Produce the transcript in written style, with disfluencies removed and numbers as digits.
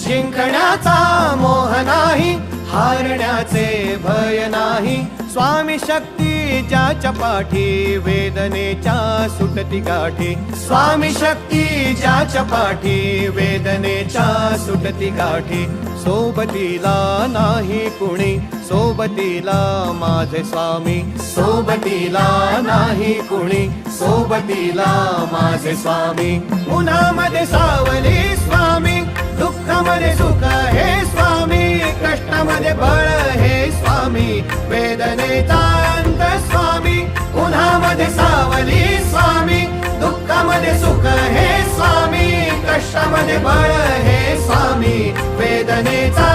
जिंकण्याचा मोह नाही, हारण्याचे भय नाही. स्वामी शक्ती ज्याच्या पाठी, वेदनेच्या सुटती गाठी. स्वामी शक्ती ज्याच्या पाठी, वेदनेच्या सुटती गाठी. सोबतीला नाही कुणी, सोबतीला माझे स्वामी. सोबतीला नाही कुणी, सोबतीला माझे स्वामी. उन्हामध्ये सावली स्वामी, दुःखामध्ये सुख हे स्वामी. कष्टामध्ये बळ हे स्वामी, वेदनेचा अंत स्वामी. उन्हामध्ये सावली स्वामी, दुःखामध्ये सुख हे स्वामी. कष्टामध्ये बळ हे स्वामी, वेदनेचा